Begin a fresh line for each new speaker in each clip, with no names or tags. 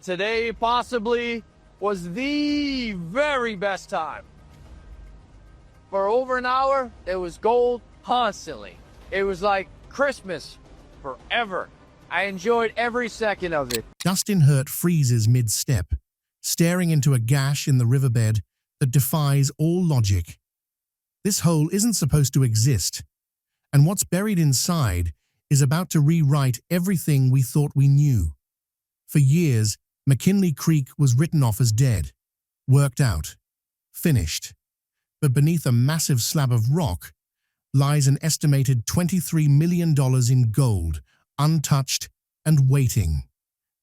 today possibly was the very best time. For over an hour, it was gold constantly. It was like Christmas forever. I enjoyed every second of it.
Dustin Hurt freezes mid-step, staring into a gash in the riverbed that defies all logic. This hole isn't supposed to exist, and what's buried inside is about to rewrite everything we thought we knew. For years, McKinley Creek was written off as dead, worked out, finished. But beneath a massive slab of rock lies an estimated $23 million in gold, untouched and waiting.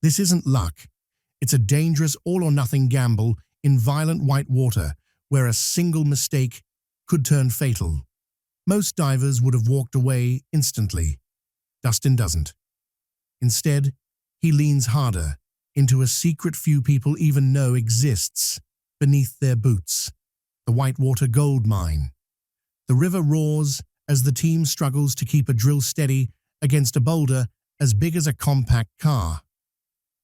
This isn't luck. It's a dangerous all-or-nothing gamble in violent white water where a single mistake could turn fatal. Most divers would have walked away instantly. Dustin doesn't. Instead, he leans harder into a secret few people even know exists beneath their boots. The Whitewater Gold Mine. The river roars as the team struggles to keep a drill steady against a boulder as big as a compact car.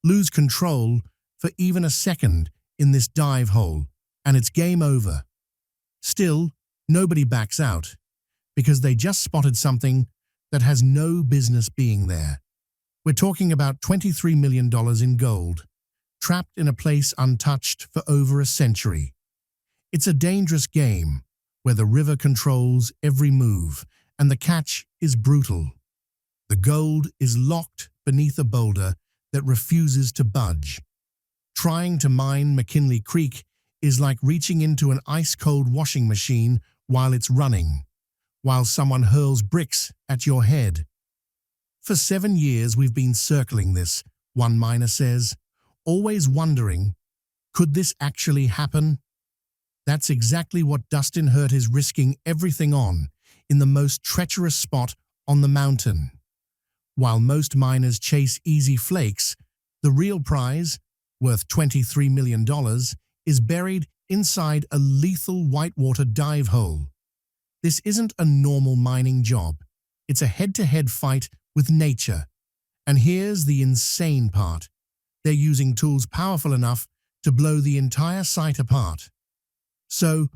Lose control for even a second in this dive hole, and it's game over. Still, nobody backs out, because they just spotted something that has no business being there. We're talking about $23 million in gold, trapped in a place untouched for over a century. It's a dangerous game where the river controls every move, and the catch is brutal. The gold is locked beneath a boulder that refuses to budge. Trying to mine McKinley Creek is like reaching into an ice-cold washing machine while it's running, while someone hurls bricks at your head. For 7 years we've been circling this, one miner says, always wondering, could this actually happen? That's exactly what Dustin Hurt is risking everything on, in the most treacherous spot on the mountain. While most miners chase easy flakes, the real prize, worth $23 million, is buried inside a lethal whitewater dive hole. This isn't a normal mining job. It's a head-to-head fight with nature. And here's the insane part. They're using tools powerful enough to blow the entire site apart. So,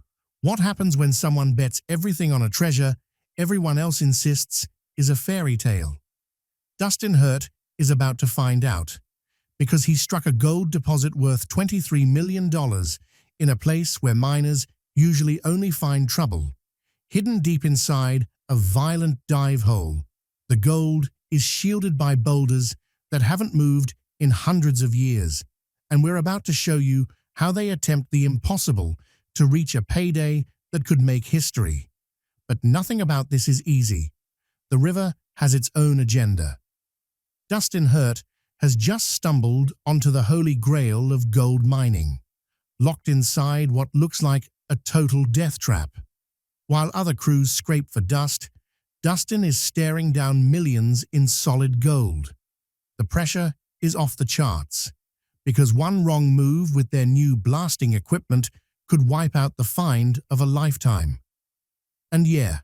what happens when someone bets everything on a treasure everyone else insists is a fairy tale? Dustin Hurt is about to find out, because he struck a gold deposit worth $23 million in a place where miners usually only find trouble. Hidden deep inside a violent dive hole, the gold is shielded by boulders that haven't moved in hundreds of years, and we're about to show you how they attempt the impossible to reach a payday that could make history. But nothing about this is easy. The river has its own agenda. Dustin Hurt has just stumbled onto the holy grail of gold mining, locked inside what looks like a total death trap. While other crews scrape for dust, Dustin is staring down millions in solid gold. The pressure is off the charts, because one wrong move with their new blasting equipment could wipe out the find of a lifetime. And yeah,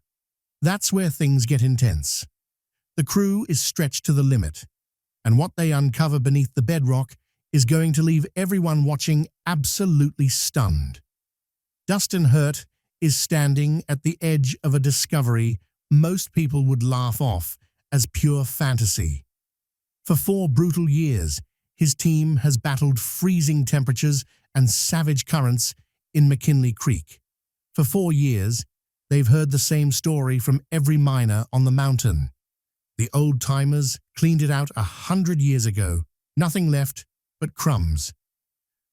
that's where things get intense. The crew is stretched to the limit, and what they uncover beneath the bedrock is going to leave everyone watching absolutely stunned. Dustin Hurt is standing at the edge of a discovery most people would laugh off as pure fantasy. For 4 brutal years, his team has battled freezing temperatures and savage currents in McKinley Creek. For 4 years, they've heard the same story from every miner on the mountain. The old-timers cleaned it out 100 years ago, nothing left but crumbs.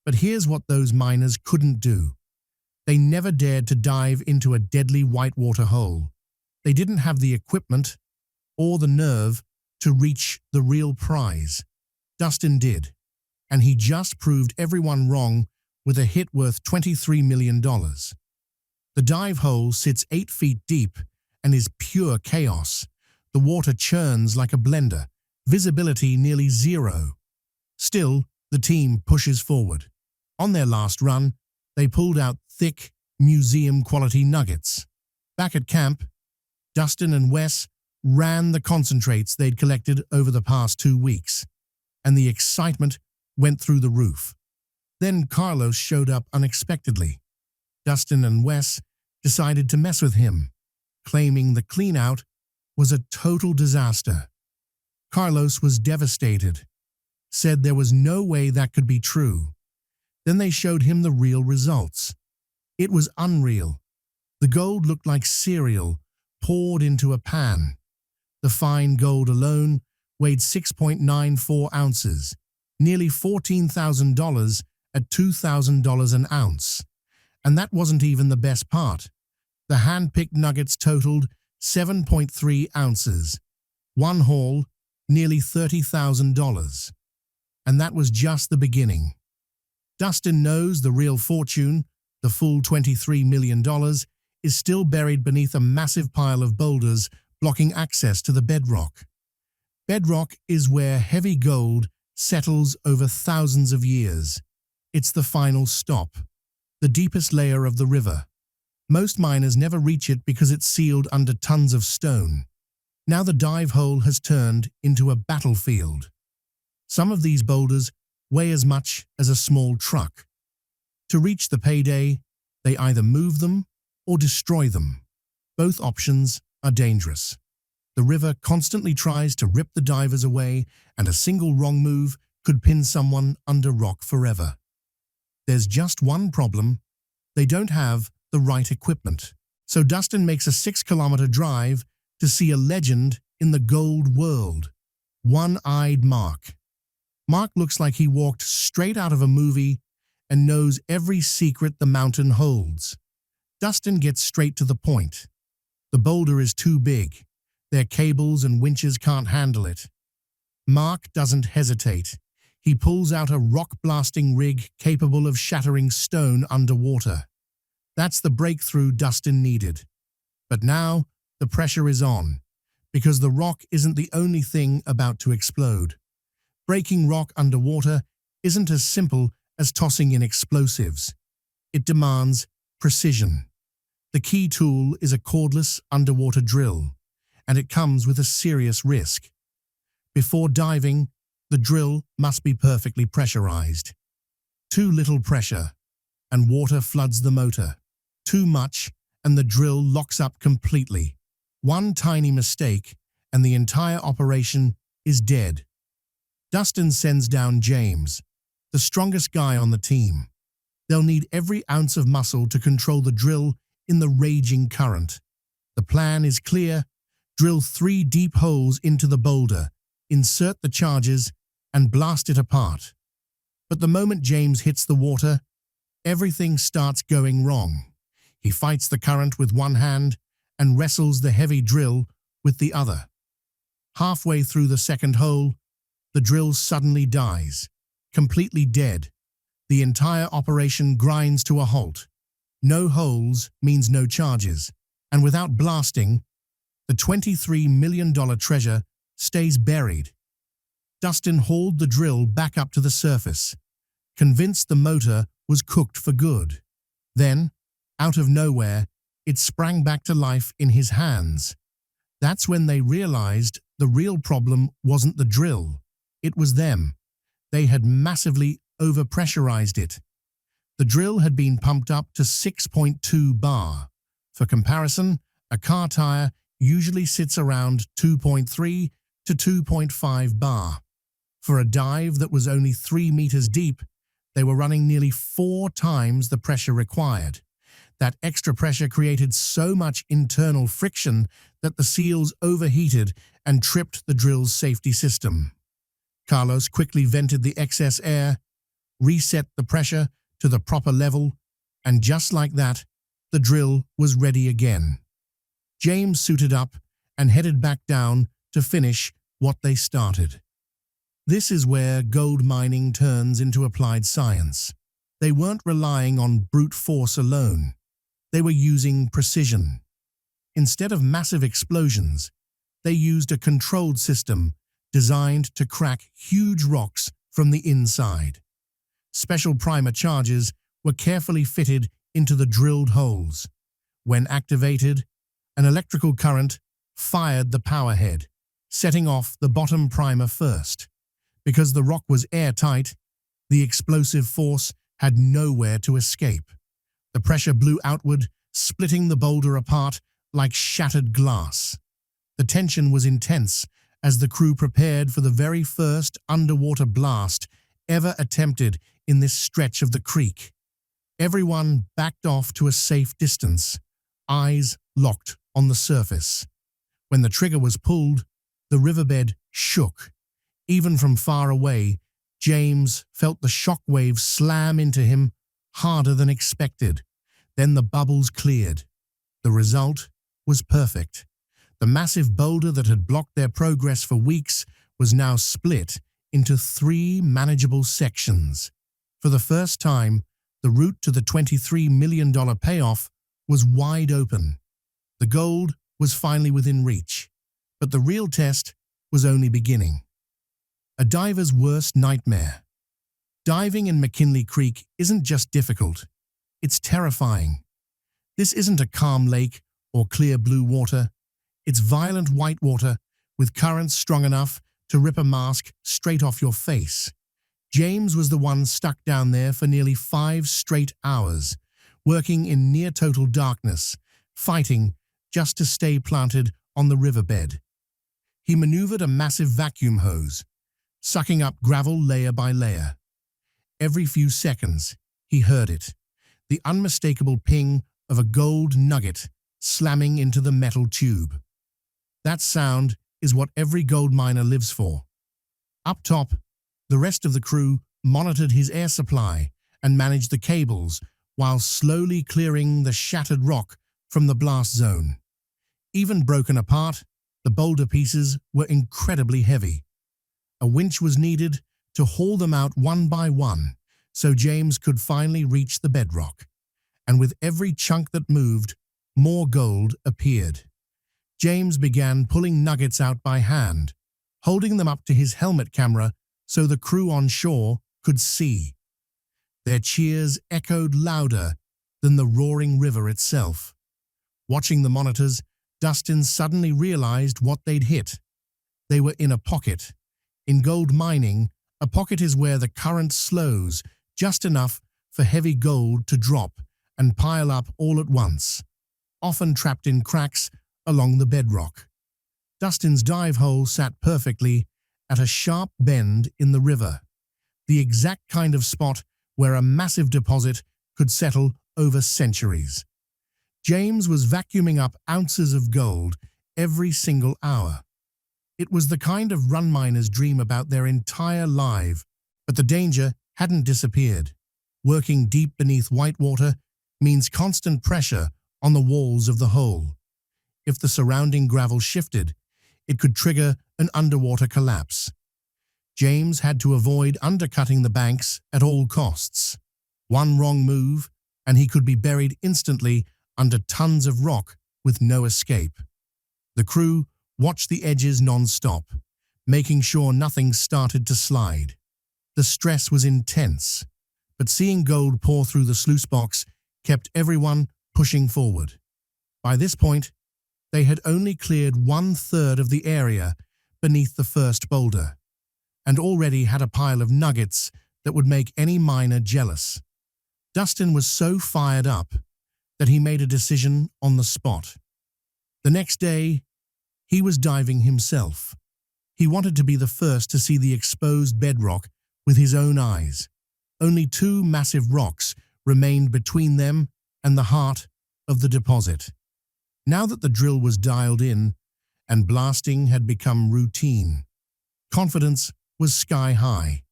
But here's what those miners couldn't do. They never dared to dive into a deadly whitewater hole. They didn't have the equipment or the nerve to reach the real prize. Dustin did, and he just proved everyone wrong with a hit worth $23 million. The dive hole sits 8 feet deep and is pure chaos. The water churns like a blender, visibility nearly zero. Still, the team pushes forward. On their last run, they pulled out thick, museum-quality nuggets. Back at camp, Dustin and Wes ran the concentrates they'd collected over the past 2 weeks, and the excitement went through the roof. Then Carlos showed up unexpectedly. Dustin and Wes decided to mess with him, claiming the cleanout was a total disaster. Carlos was devastated, said there was no way that could be true. Then they showed him the real results. It was unreal. The gold looked like cereal poured into a pan. The fine gold alone weighed 6.94 ounces, nearly $14,000 at $2,000 an ounce. And that wasn't even the best part. The hand-picked nuggets totaled 7.3 ounces. One haul, nearly $30,000. And that was just the beginning. Dustin knows the real fortune, the full $23 million, is still buried beneath a massive pile of boulders blocking access to the bedrock. Bedrock is where heavy gold settles over thousands of years. It's the final stop, the deepest layer of the river. Most miners never reach it because it's sealed under tons of stone. Now the dive hole has turned into a battlefield. Some of these boulders weigh as much as a small truck. To reach the payday, they either move them or destroy them. Both options are dangerous. The river constantly tries to rip the divers away, and a single wrong move could pin someone under rock forever. There's just one problem. They don't have the right equipment. So Dustin makes a 6-kilometer drive to see a legend in the gold world, One-Eyed Mark. Mark looks like he walked straight out of a movie and knows every secret the mountain holds. Dustin gets straight to the point. The boulder is too big. Their cables and winches can't handle it. Mark doesn't hesitate. He pulls out a rock-blasting rig capable of shattering stone underwater. That's the breakthrough Dustin needed. But now, the pressure is on, because the rock isn't the only thing about to explode. Breaking rock underwater isn't as simple as tossing in explosives. It demands precision. The key tool is a cordless underwater drill, and it comes with a serious risk. Before diving, the drill must be perfectly pressurized. Too little pressure, and water floods the motor. Too much, and the drill locks up completely. One tiny mistake, and the entire operation is dead. Dustin sends down James, the strongest guy on the team. They'll need every ounce of muscle to control the drill in the raging current. The plan is clear. Drill 3 deep holes into the boulder, insert the charges, and blast it apart. But the moment James hits the water, everything starts going wrong. He fights the current with one hand and wrestles the heavy drill with the other. Halfway through the second hole, the drill suddenly dies, completely dead. The entire operation grinds to a halt. No holes means no charges, and without blasting, the $23 million treasure stays buried. Dustin hauled the drill back up to the surface, convinced the motor was cooked for good. Then, out of nowhere, it sprang back to life in his hands. That's when they realized the real problem wasn't the drill. It was them. They had massively overpressurized it. The drill had been pumped up to 6.2 bar. For comparison, a car tire usually sits around 2.3 to 2.5 bar. For a dive that was only 3 meters deep, they were running nearly 4 times the pressure required. That extra pressure created so much internal friction that the seals overheated and tripped the drill's safety system. Carlos quickly vented the excess air, reset the pressure to the proper level, and just like that, the drill was ready again. James suited up and headed back down to finish what they started. This is where gold mining turns into applied science. They weren't relying on brute force alone. They were using precision. Instead of massive explosions, they used a controlled system designed to crack huge rocks from the inside. Special primer charges were carefully fitted into the drilled holes. When activated, an electrical current fired the power head, setting off the bottom primer first. Because the rock was airtight, The explosive force had nowhere to escape. The pressure blew outward, splitting the boulder apart like shattered glass. The tension was intense as the crew prepared for the very first underwater blast ever attempted in this stretch of the creek. Everyone backed off to a safe distance, eyes locked on the surface. When the trigger was pulled, the riverbed shook. Even from far away, James felt the shock waves slam into him harder than expected. Then the bubbles cleared. The result was perfect. The massive boulder that had blocked their progress for weeks was now split into 3 manageable sections. For the first time, the route to the $23 million payoff was wide open. The gold was finally within reach, but the real test was only beginning. A diver's worst nightmare. Diving in McKinley Creek isn't just difficult, it's terrifying. This isn't a calm lake or clear blue water. It's violent white water with currents strong enough to rip a mask straight off your face. James was the one stuck down there for nearly 5 straight hours, working in near-total darkness, fighting just to stay planted on the riverbed. He maneuvered a massive vacuum hose, sucking up gravel layer by layer. Every few seconds, he heard it, the unmistakable ping of a gold nugget slamming into the metal tube. That sound is what every gold miner lives for. Up top, the rest of the crew monitored his air supply and managed the cables while slowly clearing the shattered rock from the blast zone. Even broken apart, the boulder pieces were incredibly heavy. A winch was needed to haul them out one by one so James could finally reach the bedrock. And with every chunk that moved, more gold appeared. James began pulling nuggets out by hand, holding them up to his helmet camera so the crew on shore could see. Their cheers echoed louder than the roaring river itself. Watching the monitors, Dustin suddenly realized what they'd hit. They were in a pocket. In gold mining, a pocket is where the current slows just enough for heavy gold to drop and pile up all at once, often trapped in cracks along the bedrock. Dustin's dive hole sat perfectly at a sharp bend in the river, the exact kind of spot where a massive deposit could settle over centuries. James was vacuuming up ounces of gold every single hour. It was the kind of run miners dream about their entire life, but the danger hadn't disappeared. Working deep beneath whitewater means constant pressure on the walls of the hole. If the surrounding gravel shifted, it could trigger an underwater collapse. James had to avoid undercutting the banks at all costs. One wrong move, and he could be buried instantly under tons of rock with no escape. The crew watched the edges non-stop, making sure nothing started to slide. The stress was intense, but seeing gold pour through the sluice box kept everyone pushing forward. By this point, they had only cleared 1/3 of the area beneath the first boulder, and already had a pile of nuggets that would make any miner jealous. Dustin was so fired up that he made a decision on the spot. The next day, he was diving himself. He wanted to be the first to see the exposed bedrock with his own eyes. Only 2 massive rocks remained between them and the heart of the deposit. Now that the drill was dialed in and blasting had become routine, confidence was sky high.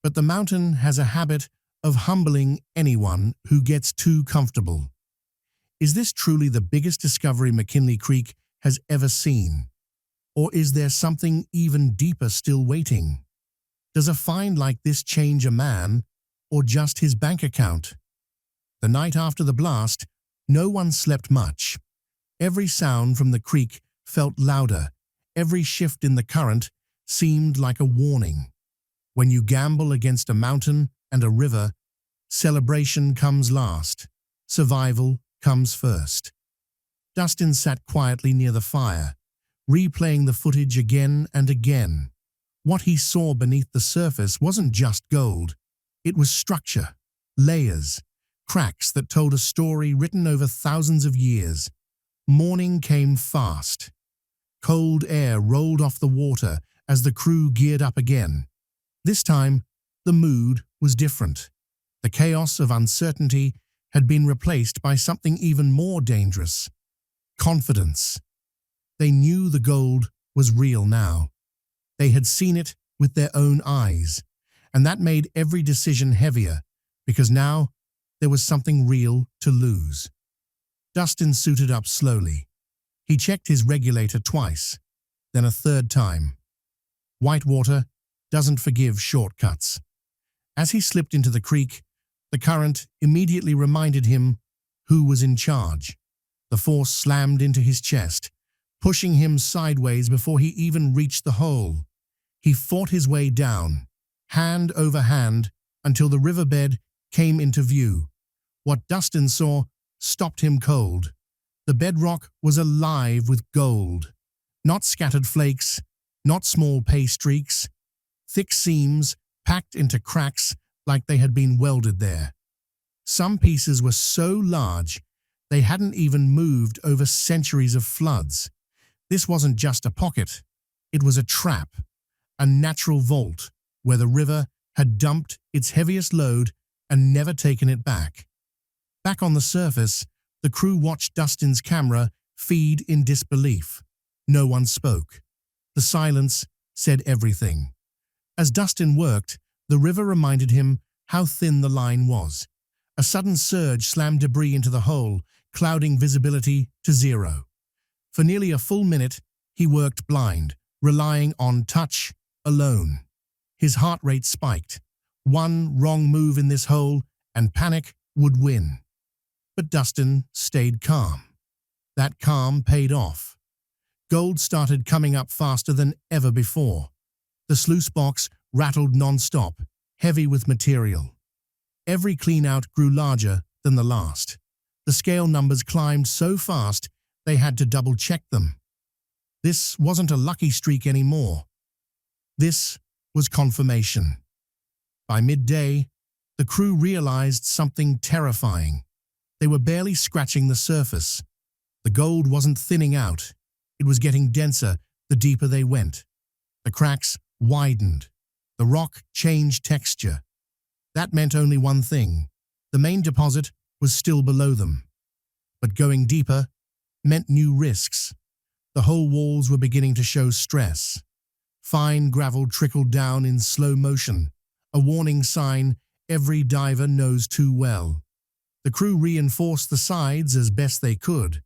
But the mountain has a habit of humbling anyone who gets too comfortable. Is this truly the biggest discovery McKinley Creek has ever seen? Or is there something even deeper still waiting? Does a find like this change a man, or just his bank account? The night after the blast, no one slept much. Every sound from the creek felt louder. Every shift in the current seemed like a warning. When you gamble against a mountain and a river, celebration comes last. Survival comes first. Dustin sat quietly near the fire, replaying the footage again and again. What he saw beneath the surface wasn't just gold. It was structure, layers, cracks that told a story written over thousands of years. Morning came fast. Cold air rolled off the water as the crew geared up again. This time, the mood was different. The chaos of uncertainty had been replaced by something even more dangerous: confidence. They knew the gold was real now. They had seen it with their own eyes, and that made every decision heavier, because now there was something real to lose. Dustin suited up slowly. He checked his regulator twice, then a third time. Whitewater doesn't forgive shortcuts. As he slipped into the creek, the current immediately reminded him who was in charge. The force slammed into his chest, pushing him sideways before he even reached the hole. He fought his way down, hand over hand, until the riverbed came into view. What Dustin saw stopped him cold. The bedrock was alive with gold. Not scattered flakes, not small pay streaks. Thick seams packed into cracks like they had been welded there. Some pieces were so large they hadn't even moved over centuries of floods. This wasn't just a pocket. It was a trap, a natural vault where the river had dumped its heaviest load and never taken it back. Back on the surface, the crew watched Dustin's camera feed in disbelief. No one spoke. The silence said everything. As Dustin worked, the river reminded him how thin the line was. A sudden surge slammed debris into the hole, clouding visibility to zero. For nearly a full minute, he worked blind, relying on touch alone. His heart rate spiked. One wrong move in this hole, and panic would win. But Dustin stayed calm. That calm paid off. Gold started coming up faster than ever before. The sluice box rattled non-stop, heavy with material. Every cleanout grew larger than the last. The scale numbers climbed so fast they had to double-check them. This wasn't a lucky streak anymore. This was confirmation. By midday, the crew realized something terrifying. They were barely scratching the surface. The gold wasn't thinning out. It was getting denser the deeper they went. The cracks widened. The rock changed texture. That meant only one thing: the main deposit was still below them. But going deeper meant new risks. The hole walls were beginning to show stress. Fine gravel trickled down in slow motion, a warning sign every diver knows too well. The crew reinforced the sides as best they could,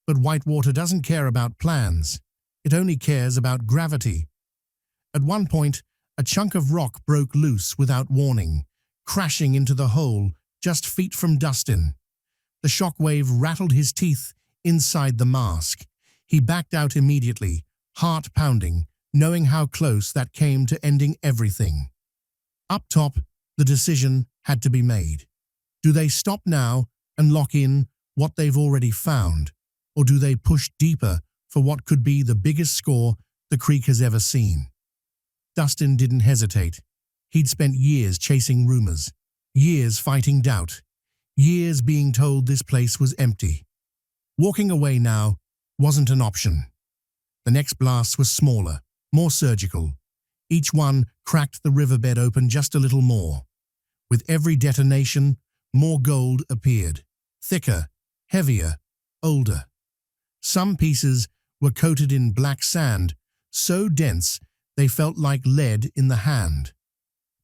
but Whitewater doesn't care about plans. It only cares about gravity. At one point, a chunk of rock broke loose without warning, crashing into the hole just feet from Dustin. The shockwave rattled his teeth inside the mask. He backed out immediately, heart pounding, knowing how close that came to ending everything. Up top, the decision had to be made. Do they stop now and lock in what they've already found, or do they push deeper for what could be the biggest score the creek has ever seen? Dustin didn't hesitate. He'd spent years chasing rumors, years fighting doubt, years being told this place was empty. Walking away now wasn't an option. The next blast was smaller, more surgical. Each one cracked the riverbed open just a little more. With every detonation, more gold appeared, thicker, heavier, older. Some pieces were coated in black sand, so dense they felt like lead in the hand.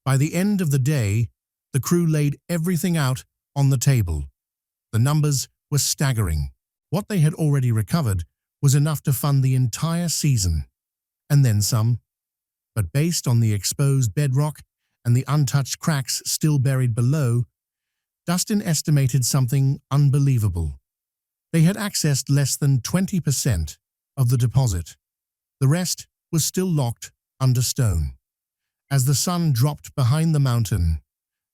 By the end of the day, the crew laid everything out on the table. The numbers were staggering. What they had already recovered was enough to fund the entire season, and then some. But based on the exposed bedrock and the untouched cracks still buried below, Dustin estimated something unbelievable. They had accessed less than 20% of the deposit. The rest was still locked under stone. As the sun dropped behind the mountain,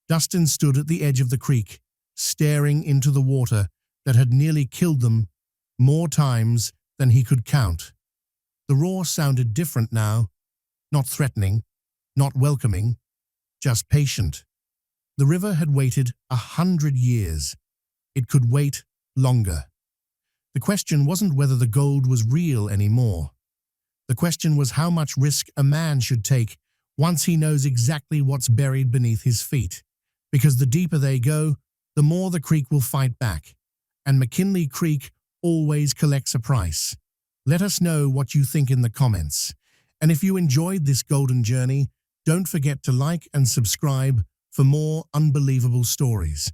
Dustin stood at the edge of the creek, staring into the water that had nearly killed them more times than he could count. The roar sounded different now, not threatening, not welcoming, just patient. The river had waited 100 years. It could wait longer. The question wasn't whether the gold was real anymore. The question was how much risk a man should take once he knows exactly what's buried beneath his feet. Because the deeper they go, the more the creek will fight back. And McKinley Creek always collects a price. Let us know what you think in the comments. And if you enjoyed this golden journey, don't forget to like and subscribe for more unbelievable stories.